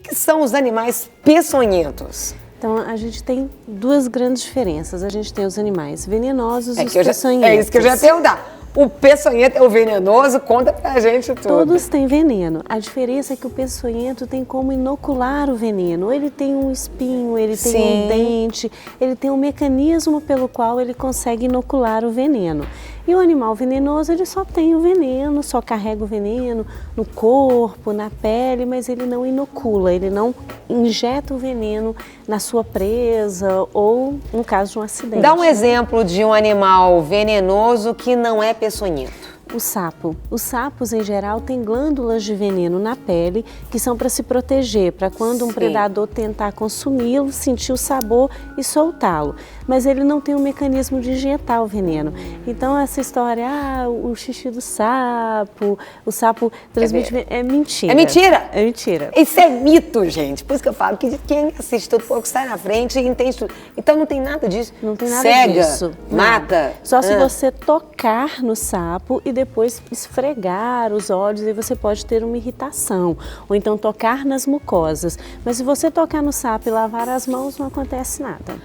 que são os animais peçonhentos? Então, a gente tem duas grandes diferenças. A gente tem os animais venenosos e os peçonhentos. É isso que eu já ia perguntar. O peçonhento é o venenoso? Conta pra gente tudo. Todos têm veneno. A diferença é que o peçonhento tem como inocular o veneno. Ele tem um espinho, ele tem um dente, ele tem um mecanismo pelo qual ele consegue inocular o veneno. E o animal venenoso, ele só tem o veneno, só carrega o veneno no corpo, na pele, mas ele não inocula, ele não injeta o veneno na sua presa ou no caso de um acidente. Dá um exemplo de um animal venenoso que não é peçonhento. O sapo. Os sapos, em geral, têm glândulas de veneno na pele que são para se proteger, para quando um predador tentar consumi-lo, sentir o sabor e soltá-lo. Mas ele não tem um mecanismo de injetar o veneno. Então, essa história, o xixi do sapo, o sapo transmite veneno, é mentira. É mentira? É mentira. Isso é mito, gente. Por isso que eu falo que quem assiste tudo pouco sai na frente e entende tudo. Então, não tem nada disso. Não tem nada Cega, disso. mata. Só se você tocar no sapo e depois esfregar os olhos e você pode ter uma irritação. Ou então tocar nas mucosas. Mas se você tocar no sapo e lavar as mãos, não acontece nada.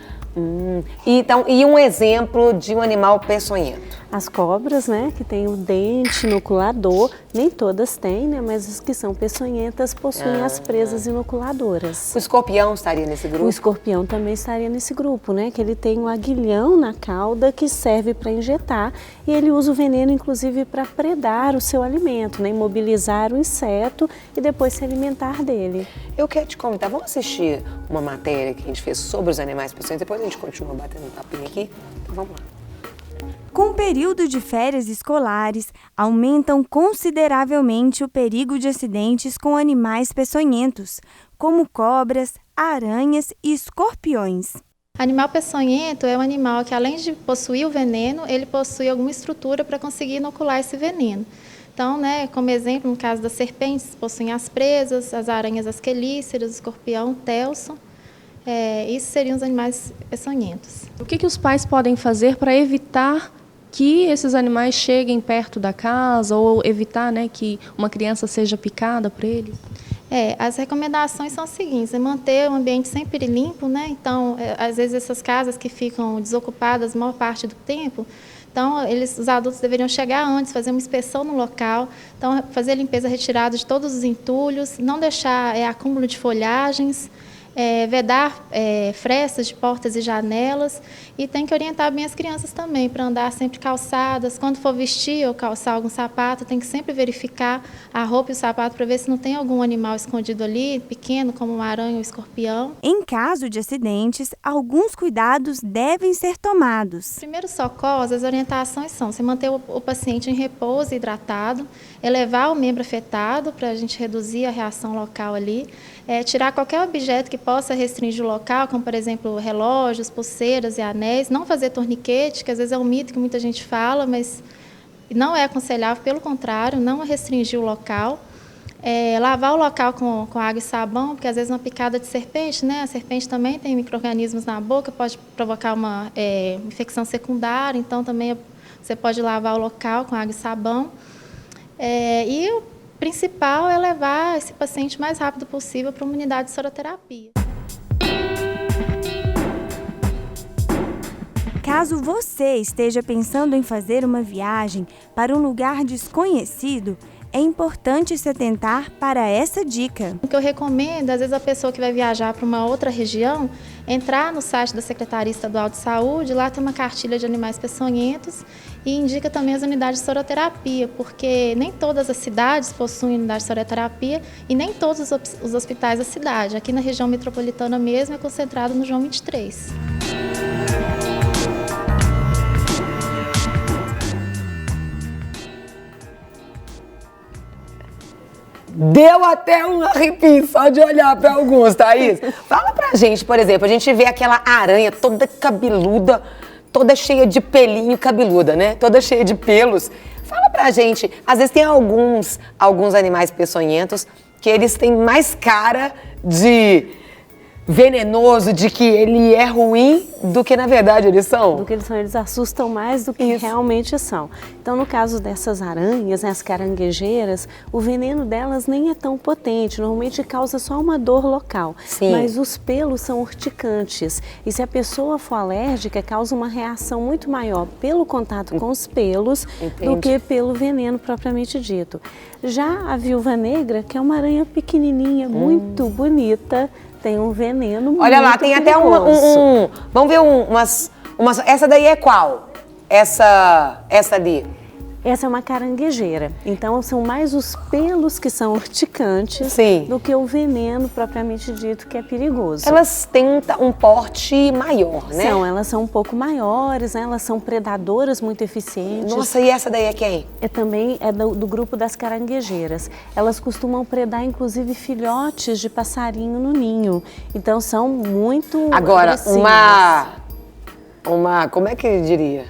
Então, e um exemplo de um animal peçonhento? As cobras, né, que tem o dente inoculador, nem todas têm, né, mas as que são peçonhentas possuem as presas inoculadoras. O escorpião estaria nesse grupo? O escorpião também estaria nesse grupo, né, que ele tem um aguilhão na cauda que serve para injetar e ele usa o veneno, inclusive, para predar o seu alimento, né, imobilizar o inseto e depois se alimentar dele. Eu quero te convidar, vamos assistir uma matéria que a gente fez sobre os animais peçonhentos, depois a gente continua batendo um papinho aqui, então vamos lá. Com o período de férias escolares, aumentam consideravelmente o perigo de acidentes com animais peçonhentos, como cobras, aranhas e escorpiões. Animal peçonhento é um animal que, além de possuir o veneno, ele possui alguma estrutura para conseguir inocular esse veneno. Então, né, como exemplo, no caso das serpentes, possuem as presas, as aranhas, as quelíceras, o escorpião, o telson. Isso seriam os animais peçonhentos. O que os pais podem fazer para evitar que esses animais cheguem perto da casa ou evitar, né, que uma criança seja picada por eles? As recomendações são as seguintes: é manter o ambiente sempre limpo, né? Então, às vezes essas casas que ficam desocupadas a maior parte do tempo, então os adultos deveriam chegar antes, fazer uma inspeção no local, então fazer a limpeza, retirada de todos os entulhos, não deixar acúmulo de folhagens, vedar frestas de portas e janelas e tem que orientar bem as crianças também para andar sempre calçadas. Quando for vestir ou calçar algum sapato, tem que sempre verificar a roupa e o sapato para ver se não tem algum animal escondido ali, pequeno, como uma aranha ou escorpião. Em caso de acidentes, alguns cuidados devem ser tomados. Primeiros socorros, as orientações são você manter o paciente em repouso, hidratado, elevar o membro afetado para a gente reduzir a reação local ali, tirar qualquer objeto que possa restringir o local, como, por exemplo, relógios, pulseiras e anéis, não fazer torniquete, que às vezes é um mito que muita gente fala, mas não é aconselhável, pelo contrário, não restringir o local. Lavar o local com água e sabão, porque às vezes uma picada de serpente, né? A serpente também tem micro-organismos na boca, pode provocar uma infecção secundária, então também você pode lavar o local com água e sabão. E o principal é levar esse paciente o mais rápido possível para uma unidade de soroterapia. Caso você esteja pensando em fazer uma viagem para um lugar desconhecido, é importante se atentar para essa dica. O que eu recomendo, às vezes a pessoa que vai viajar para uma outra região, entrar no site da Secretaria Estadual de Saúde, lá tem uma cartilha de animais peçonhentos e indica também as unidades de soroterapia, porque nem todas as cidades possuem unidade de soroterapia e nem todos os hospitais da cidade. Aqui na região metropolitana mesmo é concentrado no João 23. Deu até um arrepio só de olhar para alguns, Thaís. Fala pra gente, por exemplo, a gente vê aquela aranha toda cabeluda, toda cheia de pelinho cabeluda, né? Toda cheia de pelos. Fala pra gente, às vezes tem alguns animais peçonhentos que eles têm mais cara de venenoso, de que ele é ruim, do que na verdade eles são? Do que eles são, eles assustam mais do que realmente são. Então, no caso dessas aranhas, né, as caranguejeiras, o veneno delas nem é tão potente, normalmente causa só uma dor local. Sim. Mas os pelos são urticantes e se a pessoa for alérgica, causa uma reação muito maior pelo contato com os pelos do que pelo veneno propriamente dito. Já a viúva negra, que é uma aranha pequenininha, muito bonita, tem um veneno muito Olha lá, tem até vamos ver umas... Essa daí é qual? Essa ali. Essa é uma caranguejeira, então são mais os pelos que são urticantes do que o veneno propriamente dito, que é perigoso. Elas têm um porte maior, né? Elas são um pouco maiores, né? Elas são predadoras muito eficientes. Nossa, e essa daí é quem? Também é do grupo das caranguejeiras. Elas costumam predar, inclusive, filhotes de passarinho no ninho. Então, são muito agressivas. Como é que eu diria?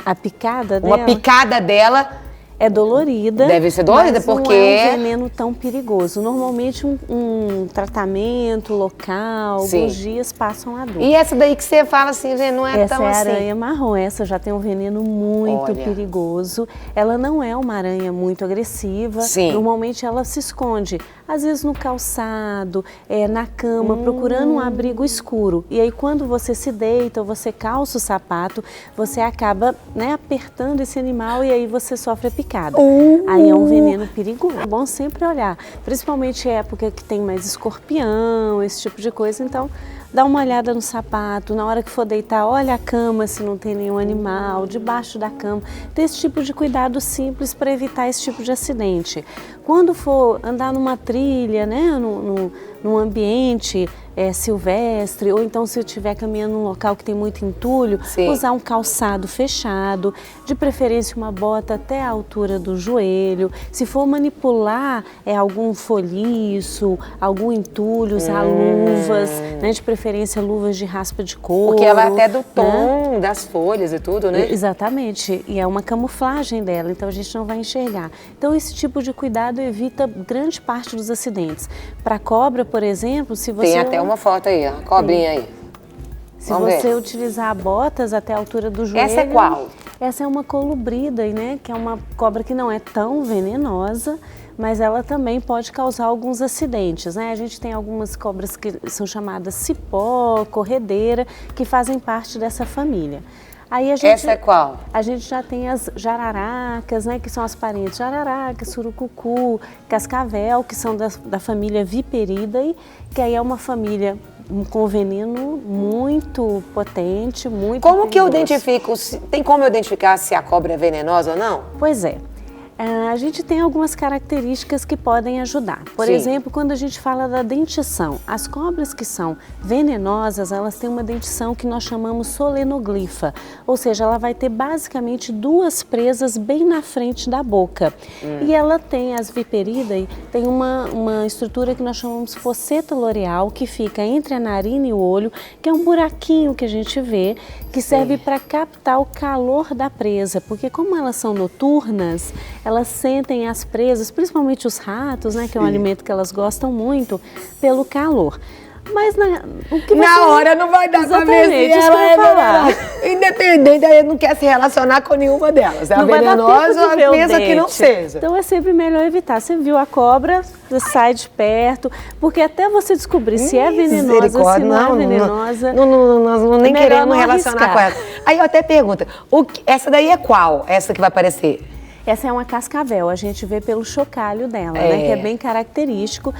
A picada dela... Uma picada dela... É dolorida. Deve ser dolorida, mas porque... não é um veneno tão perigoso. Normalmente um tratamento local, alguns dias passam a dor. E essa daí que você fala assim, gente, não é tão assim? Essa é a aranha marrom, essa já tem um veneno muito perigoso. Ela não é uma aranha muito agressiva. Normalmente ela se esconde, às vezes no calçado, na cama, procurando um abrigo escuro. E aí quando você se deita ou você calça o sapato, você acaba, né, apertando esse animal e aí você sofre a picada. Aí é um veneno perigoso. É bom sempre olhar, principalmente época que tem mais escorpião, esse tipo de coisa, então dá uma olhada no sapato, na hora que for deitar, olha a cama se não tem nenhum animal, debaixo da cama. Tem esse tipo de cuidado simples para evitar esse tipo de acidente. Quando for andar numa trilha, né, num ambiente silvestre, ou então se eu estiver caminhando num local que tem muito entulho, usar um calçado fechado, de preferência uma bota até a altura do joelho. Se for manipular algum folhiço, algum entulho, usar luvas, né, de preferência luvas de raspa de couro. Porque ela vai até do tom das folhas e tudo, né? Exatamente, e é uma camuflagem dela, então a gente não vai enxergar. Então esse tipo de cuidado evita grande parte dos acidentes. Para cobra, por exemplo, se você... Tem até uma foto aí, a cobrinha aí. Se você utilizar botas até a altura do joelho... Essa é qual? Essa é uma colubrida, né? Que é uma cobra que não é tão venenosa, mas ela também pode causar alguns acidentes, né? A gente tem algumas cobras que são chamadas cipó, corredeira, que fazem parte dessa família. Aí Essa é qual? A gente já tem as jararacas, né, que são as parentes jararaca, surucucu, cascavel, que são da família Viperidae, que aí é uma família com veneno muito potente, muito Como que eu perigoso. identifico, tem como eu identificar se a cobra é venenosa ou não? Pois é. A gente tem algumas características que podem ajudar. Por exemplo, quando a gente fala da dentição, as cobras que são venenosas, elas têm uma dentição que nós chamamos solenoglifa, ou seja, ela vai ter basicamente duas presas bem na frente da boca. E ela tem, as Viperidae, tem uma estrutura que nós chamamos fosseta loreal, que fica entre a narina e o olho, que é um buraquinho que a gente vê, que serve para captar o calor da presa, porque como elas são noturnas, elas sentem as presas, principalmente os ratos, né, que é um alimento que elas gostam muito, pelo calor. Mas o que na hora não vai dar pra ver se ela é venenosa. Independente, aí não quer se relacionar com nenhuma delas. É a venenosa, pensa que não seja. Então é sempre melhor evitar. Você viu a cobra, sai de perto, porque até você descobrir se é venenosa, se não é venenosa. Não nem queremos relacionar com ela. Aí eu até pergunto, essa daí é qual? Essa que vai aparecer? Essa é uma cascavel, a gente vê pelo chocalho dela, né, que é bem característico.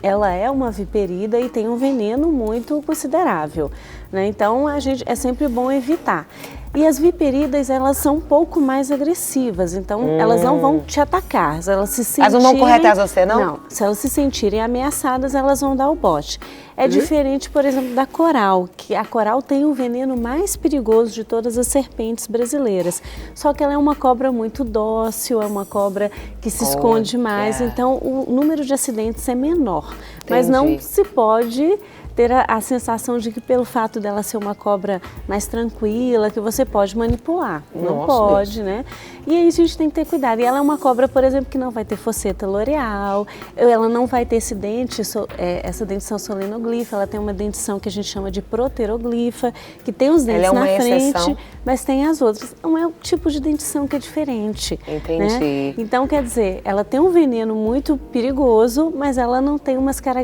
Ela é uma viperida e tem um veneno muito considerável, né? Então é sempre bom evitar. E as viperidas, elas são um pouco mais agressivas, então elas não vão te atacar. Se elas se sentirem... Elas não vão correr atrás de você, não? Não, se elas se sentirem ameaçadas, elas vão dar o bote. É diferente, por exemplo, da coral, que a coral tem o veneno mais perigoso de todas as serpentes brasileiras. Só que ela é uma cobra muito dócil, é uma cobra que se esconde mais, então o número de acidentes é menor. Mas não se pode ter a sensação de que pelo fato dela ser uma cobra mais tranquila, que você você pode manipular, não Nossa, pode, né? E aí a gente tem que ter cuidado. E ela é uma cobra, por exemplo, que não vai ter fosseta L'Oreal, ela não vai ter esse dente, essa dentição solenoglifa, ela tem uma dentição que a gente chama de proteroglifa, que tem os dentes na frente, mas tem as outras. Não é o tipo de dentição que é diferente. Entendi. Né? Então, quer dizer, ela tem um veneno muito perigoso, mas ela não tem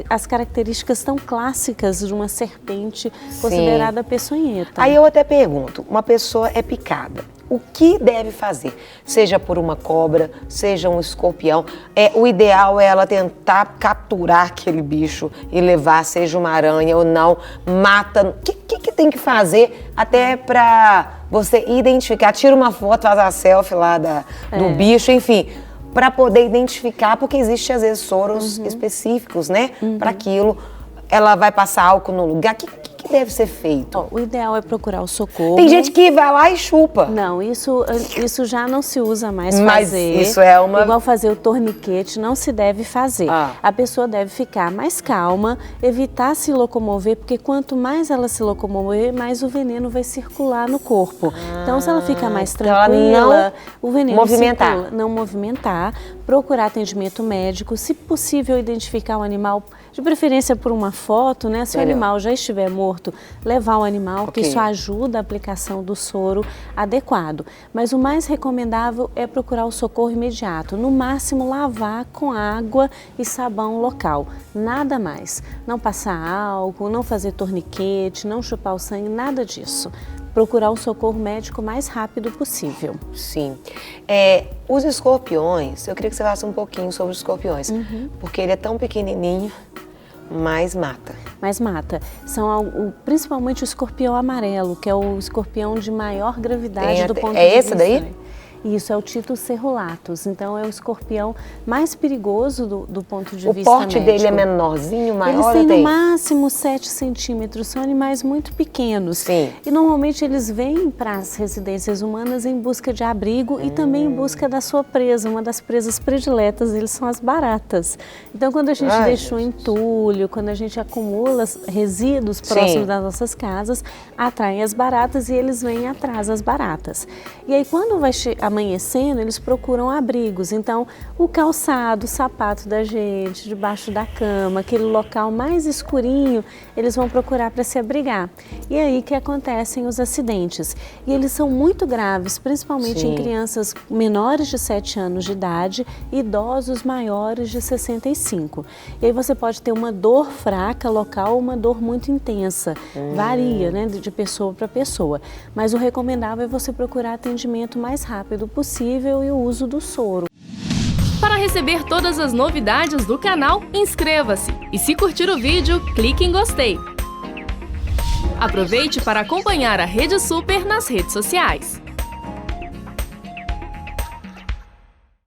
as características tão clássicas de uma serpente considerada peçonhenta. Aí eu até pergunto, uma pessoa é picada, o que deve fazer? Seja por uma cobra, seja um escorpião, o ideal é ela tentar capturar aquele bicho e levar, seja uma aranha ou não, mata. O que tem que fazer até pra você identificar? Tira uma foto, faz a selfie lá do bicho, enfim, para poder identificar, porque existe às vezes soros específicos, né, para aquilo. Ela vai passar álcool no lugar. O que deve ser feito? O ideal é procurar o socorro. Tem gente que vai lá e chupa. Não, isso já não se usa mais Mas fazer. isso é uma... Igual fazer o torniquete, não se deve fazer. A pessoa deve ficar mais calma, evitar se locomover, porque quanto mais ela se locomover, mais o veneno vai circular no corpo. Então, se ela fica mais tranquila, o veneno circula. Não movimentar, procurar atendimento médico, se possível identificar o animal, de preferência por uma foto, né? Se o animal já estiver morto, levar o animal, que isso ajuda a aplicação do soro adequado. Mas o mais recomendável é procurar o socorro imediato. No máximo, lavar com água e sabão local. Nada mais. Não passar álcool, não fazer torniquete, não chupar o sangue, nada disso. Procurar o socorro médico o mais rápido possível. Sim. Os escorpiões, eu queria que você falasse um pouquinho sobre os escorpiões, porque ele é tão pequenininho, mas mata. Mas mata. São principalmente o escorpião amarelo, que é o escorpião de maior gravidade do ponto de vista. É esse daí? Isso, é o Titus cerulatus. Então, é o escorpião mais perigoso do ponto de vista médico. O porte dele é menorzinho, maior? Eles têm no máximo 7 centímetros, são animais muito pequenos. Sim. E normalmente eles vêm para as residências humanas em busca de abrigo e também em busca da sua presa. Uma das presas prediletas deles são as baratas. Então, quando a gente deixa o entulho, quando a gente acumula resíduos próximos das nossas casas, atraem as baratas e eles vêm atrás das baratas. E aí, quando vai amanhecendo, eles procuram abrigos. Então, o calçado, o sapato da gente, debaixo da cama, aquele local mais escurinho, eles vão procurar para se abrigar. E é aí que acontecem os acidentes. E eles são muito graves, principalmente em crianças menores de 7 anos de idade e idosos maiores de 65. E aí você pode ter uma dor fraca local ou uma dor muito intensa. Varia, né, de pessoa para pessoa. Mas o recomendável é você procurar atendimento mais rápido possível e o uso do soro. Para receber todas as novidades do canal, inscreva-se e se curtir o vídeo, clique em gostei. Aproveite para acompanhar a Rede Super nas redes sociais.